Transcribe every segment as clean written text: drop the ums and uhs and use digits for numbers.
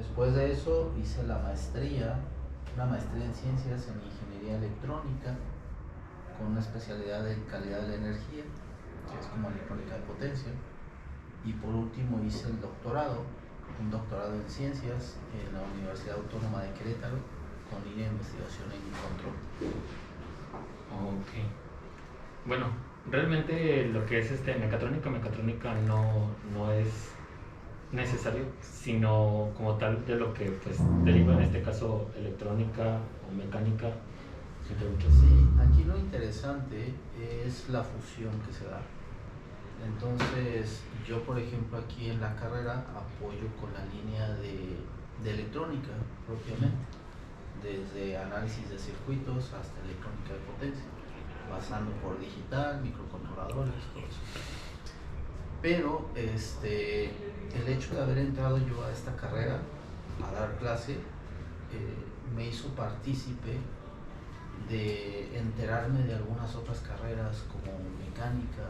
Después de eso hice una maestría en ciencias en ingeniería electrónica con una especialidad en calidad de la energía, que es como electrónica de potencia. Y por último hice el doctorado, un doctorado en ciencias en la Universidad Autónoma de Querétaro con línea de investigación en control. Ok. Bueno, realmente lo que es mecatrónica no es necesario, sino como tal de lo que pues deriva en este caso electrónica o mecánica, entre muchos. Sí, aquí lo interesante es la fusión que se da. Entonces, yo por ejemplo aquí en la carrera apoyo con la línea de electrónica propiamente, desde análisis de circuitos hasta electrónica de potencia, pasando por digital, microcontroladores, todo eso. Pero el hecho de haber entrado yo a esta carrera a dar clase me hizo partícipe de enterarme de algunas otras carreras como mecánica,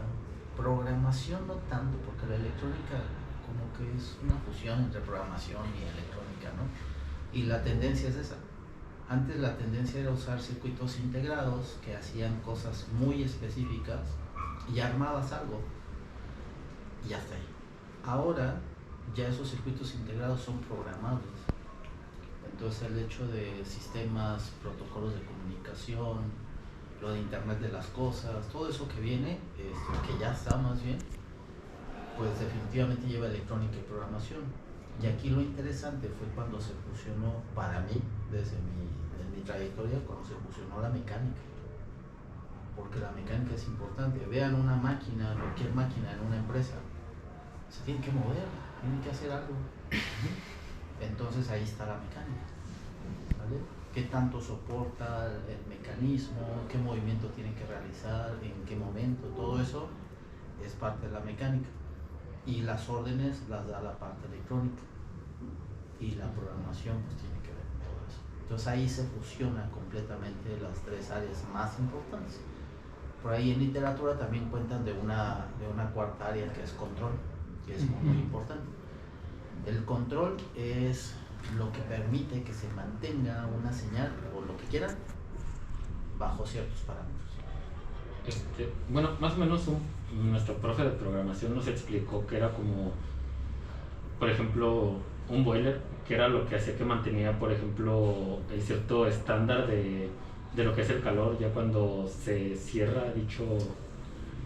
programación no tanto, porque la electrónica como que es una fusión entre programación y electrónica, ¿no? Y la tendencia es esa. Antes la tendencia era usar circuitos integrados que hacían cosas muy específicas y armabas algo y hasta ahí. Ahora ya esos circuitos integrados son programables. Entonces el hecho de sistemas, protocolos de comunicación, lo de Internet de las cosas, todo eso que viene, que ya está más bien, pues definitivamente lleva electrónica y programación. Y aquí lo interesante fue cuando se fusionó, para mí, desde mi trayectoria, cuando se fusionó la mecánica. Porque la mecánica es importante. Vean una máquina, cualquier máquina en una empresa, se tiene que mover, tiene que hacer algo. Entonces ahí está la mecánica, ¿vale? ¿Qué tanto soporta el mecanismo? ¿Qué movimiento tiene que realizar? ¿En qué momento? Todo eso es parte de la mecánica. Y las órdenes las da la parte electrónica. Y la programación pues tiene que ver con todo eso. Entonces ahí se fusiona completamente las tres áreas más importantes. Por ahí en literatura también cuentan de una cuarta área que es control, que es muy importante. El control es lo que permite que se mantenga una señal o lo que quieran bajo ciertos parámetros. Bueno, más o menos nuestro profe de programación nos explicó que era como, por ejemplo, un boiler, que era lo que hacía que mantenía, por ejemplo, el cierto estándar de lo que es el calor, ya cuando se cierra dicho...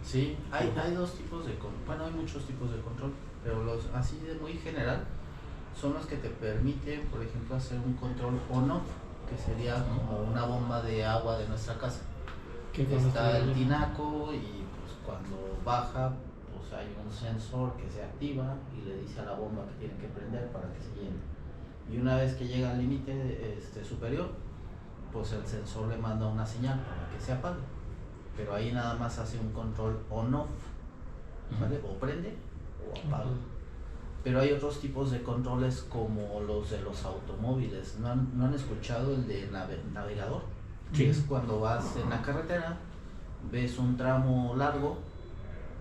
Sí, hay dos tipos de control, bueno, hay muchos tipos de control, pero los así de muy general son los que te permiten, por ejemplo, hacer un control on-off, que sería como una bomba de agua de nuestra casa. Está el tinaco y pues cuando baja, pues hay un sensor que se activa y le dice a la bomba que tiene que prender para que se llene. Y una vez que llega al límite superior, pues el sensor le manda una señal para que se apague. Pero ahí nada más hace un control on-off, ¿vale? O prende o apaga. Pero hay otros tipos de controles como los de los automóviles. ¿No han escuchado el de navegador? Sí. Es cuando vas en la carretera, ves un tramo largo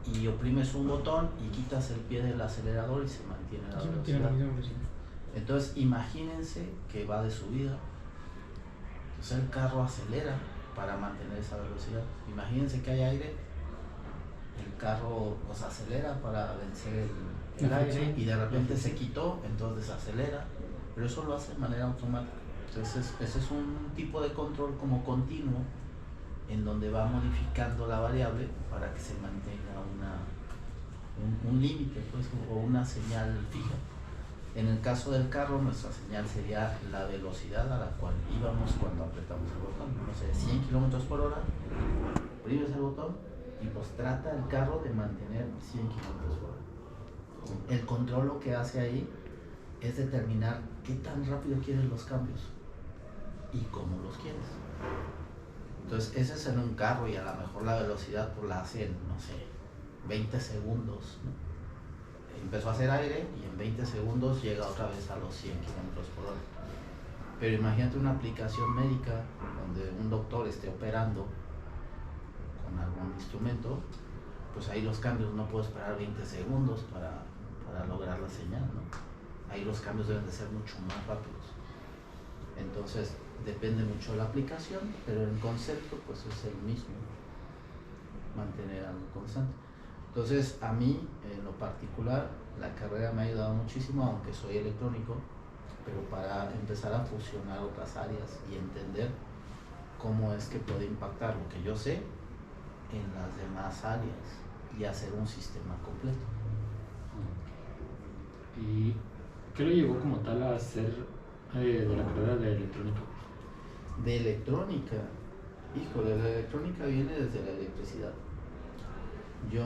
y oprimes un botón y quitas el pie del acelerador y se mantiene la velocidad. Entonces imagínense que va de subida, entonces el carro acelera para mantener esa velocidad. Imagínense que hay aire, el carro pues acelera para vencer el aire y de repente se quitó, entonces acelera, pero eso lo hace de manera automática. Entonces ese es un tipo de control como continuo en donde va modificando la variable para que se mantenga un límite pues, o una señal fija. En el caso del carro, nuestra señal sería la velocidad a la cual íbamos cuando apretamos el botón. No sé, 100 km por hora, oprimes el botón y pues trata el carro de mantener 100 km por hora. El control lo que hace ahí es determinar qué tan rápido quieres los cambios y cómo los quieres. Entonces ese es en un carro y a lo mejor la velocidad pues la hace en, no sé, 20 segundos, ¿no? Empezó a hacer aire y en 20 segundos llega otra vez a los 100 km por hora. Pero imagínate una aplicación médica donde un doctor esté operando con algún instrumento, pues ahí los cambios no puedo esperar 20 segundos para lograr la señal, ¿no? ahí los cambios deben de ser mucho más rápidos. Entonces depende mucho de la aplicación, pero el concepto pues es el mismo, mantener algo constante. Entonces a mí en lo particular la carrera me ha ayudado muchísimo, aunque soy electrónico, pero para empezar a fusionar otras áreas y entender cómo es que puede impactar lo que yo sé en las demás áreas y hacer un sistema completo. ¿Y qué lo llevó como tal a hacer de la carrera de electrónica? De electrónica, híjole, la electrónica viene desde la electricidad.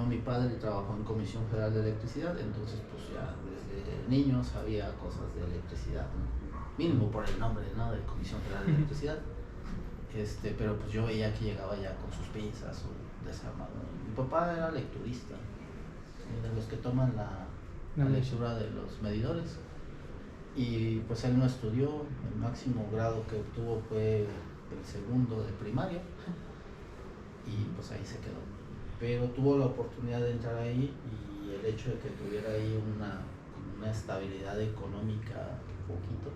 Mi padre trabajó en Comisión Federal de Electricidad, entonces pues ya desde niño sabía cosas de electricidad, ¿no? Mínimo por el nombre, ¿no? De Comisión Federal de Electricidad. Pero pues yo veía que llegaba ya con sus pinzas o desarmado. Mi papá era lecturista, de los que toman la lectura de los medidores. Y pues él no estudió, el máximo grado que obtuvo fue el segundo de primaria y pues ahí se quedó. Pero tuvo la oportunidad de entrar ahí y el hecho de que tuviera ahí una estabilidad económica poquito,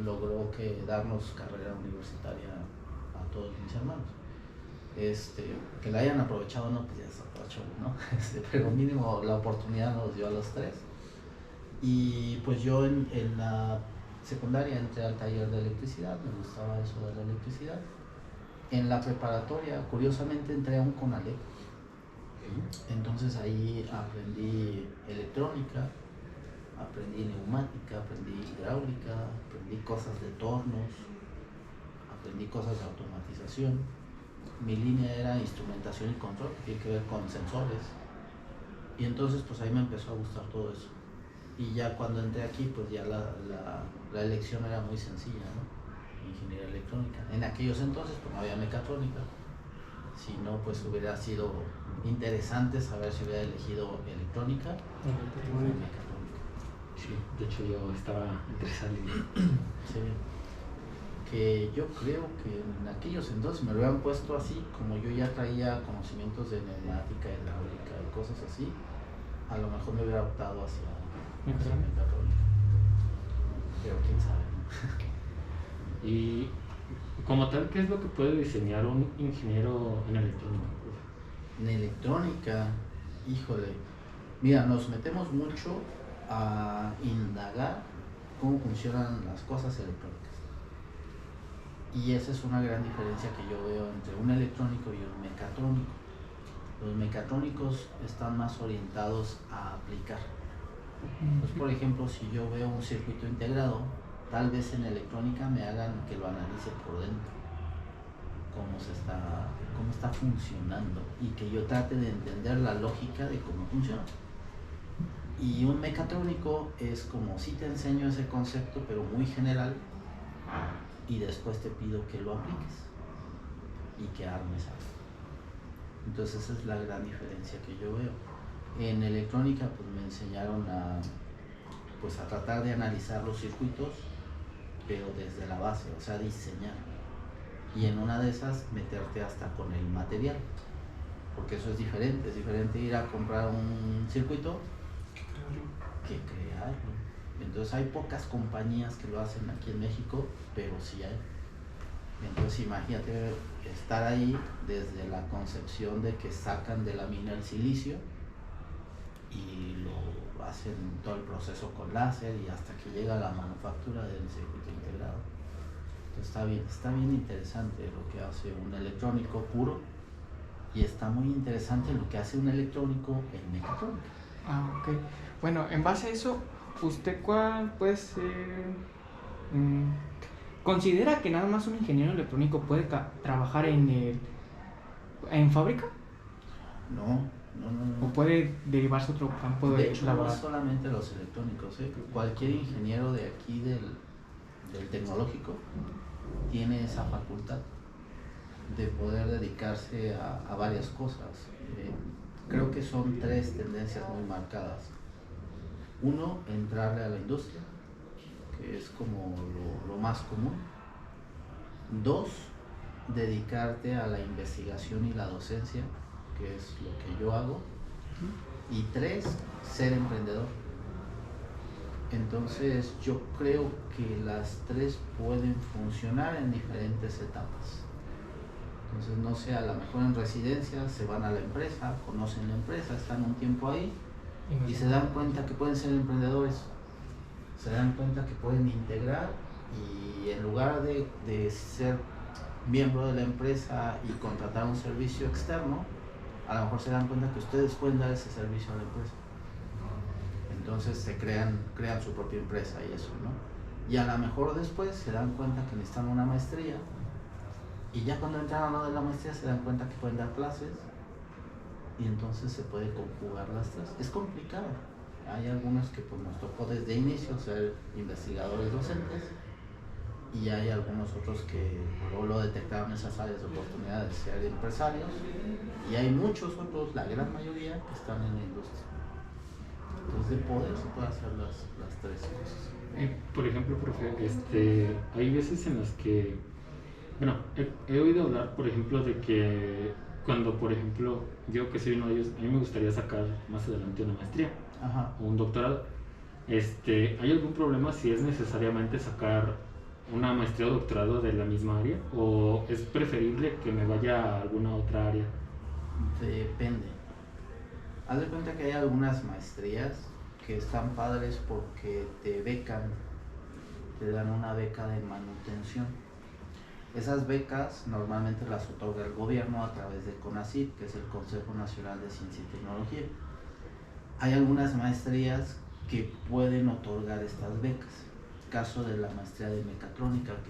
logró darnos carrera universitaria a todos mis hermanos. Que la hayan aprovechado, no, pues ya es otro show, ¿no? Pero mínimo la oportunidad nos dio a los tres. Y pues yo en la secundaria entré al taller de electricidad, me gustaba eso de la electricidad. En la preparatoria, curiosamente, entré a un CONALEP. Entonces ahí aprendí electrónica, aprendí neumática, aprendí hidráulica, aprendí cosas de tornos, aprendí cosas de automatización. Mi línea era instrumentación y control, que tiene que ver con sensores. Y entonces pues ahí me empezó a gustar todo eso. Y ya cuando entré aquí, pues ya la elección era muy sencilla, ¿no? Ingeniería electrónica. En aquellos entonces pues no había mecatrónica. Si no, pues hubiera sido interesante saber si hubiera elegido electrónica o mecatrónica. Sí, de hecho yo estaba interesado en Sí. Que yo creo que en aquellos entonces me lo hubieran puesto así, como yo ya traía conocimientos de neumática, hidráulica y cosas así, a lo mejor me hubiera optado hacia mecatrónica. Pero quién sabe, ¿no? Y como tal, ¿qué es lo que puede diseñar un ingeniero en electrónica? En electrónica, híjole, mira, nos metemos mucho a indagar cómo funcionan las cosas electrónicas. Y esa es una gran diferencia que yo veo entre un electrónico y un mecatrónico. Los mecatrónicos están más orientados a aplicar. Pues, por ejemplo, si yo veo un circuito integrado, tal vez en electrónica me hagan que lo analice por dentro, cómo está funcionando, y que yo trate de entender la lógica de cómo funciona. Y un mecatrónico es como si te enseño ese concepto, pero muy general, y después te pido que lo apliques y que armes algo. Entonces esa es la gran diferencia que yo veo. En electrónica pues me enseñaron a tratar de analizar los circuitos, pero desde la base, o sea, diseñar. Y en una de esas meterte hasta con el material, porque eso es diferente ir a comprar un circuito que crearlo. Entonces hay pocas compañías que lo hacen aquí en México, pero sí hay. Entonces imagínate estar ahí desde la concepción de que sacan de la mina el silicio y lo hacen todo el proceso con láser y hasta que llega a la manufactura del circuito integrado. Entonces está bien interesante lo que hace un electrónico puro, y está muy interesante lo que hace un electrónico en mecatrónica. Ok. Bueno, en base a eso, ¿usted cuál puede ser? ¿Considera que nada más un ingeniero electrónico puede trabajar en fábrica? No. ¿O puede derivarse a otro campo De hecho, laboral? no solamente los electrónicos, cualquier ingeniero de aquí del tecnológico tiene esa facultad de poder dedicarse a varias cosas. Creo que son 3 tendencias muy marcadas. 1, entrarle a la industria, que es como lo más común. 2, dedicarte a la investigación y la docencia, que es lo que yo hago. Y 3, ser emprendedor. Entonces yo creo que las tres pueden funcionar en diferentes etapas. Entonces, no sé, a lo mejor en residencia se van a la empresa, conocen la empresa, están un tiempo ahí y se dan cuenta que pueden ser emprendedores, se dan cuenta que pueden integrar y en lugar de ser miembro de la empresa y contratar un servicio externo, a lo mejor se dan cuenta que ustedes pueden dar ese servicio a la empresa. Entonces se crean su propia empresa y eso, ¿no? Y a lo mejor después se dan cuenta que necesitan una maestría y ya cuando entran a lo de la maestría se dan cuenta que pueden dar clases y entonces se puede conjugar las tres. Es complicado. Hay algunos que pues nos tocó desde inicio ser investigadores docentes y hay algunos otros que luego lo detectaron esas áreas de oportunidad de ser empresarios y hay muchos otros, la gran mayoría, que están en la industria. Entonces de poder se puede hacer las tres cosas. Por ejemplo, profe, hay veces en las que, bueno, he oído hablar, por ejemplo, de que cuando, por ejemplo, yo que soy uno de ellos, a mí me gustaría sacar más adelante una maestría. Ajá. O un doctorado. ¿Hay algún problema si es necesariamente sacar una maestría o doctorado de la misma área? ¿O es preferible que me vaya a alguna otra área? Depende. Haz de cuenta que hay algunas maestrías que están padres porque te becan, te dan una beca de manutención. Esas becas normalmente las otorga el gobierno a través de CONACYT, que es el Consejo Nacional de Ciencia y Tecnología. Hay algunas maestrías que pueden otorgar estas becas. Caso de la maestría de mecatrónica,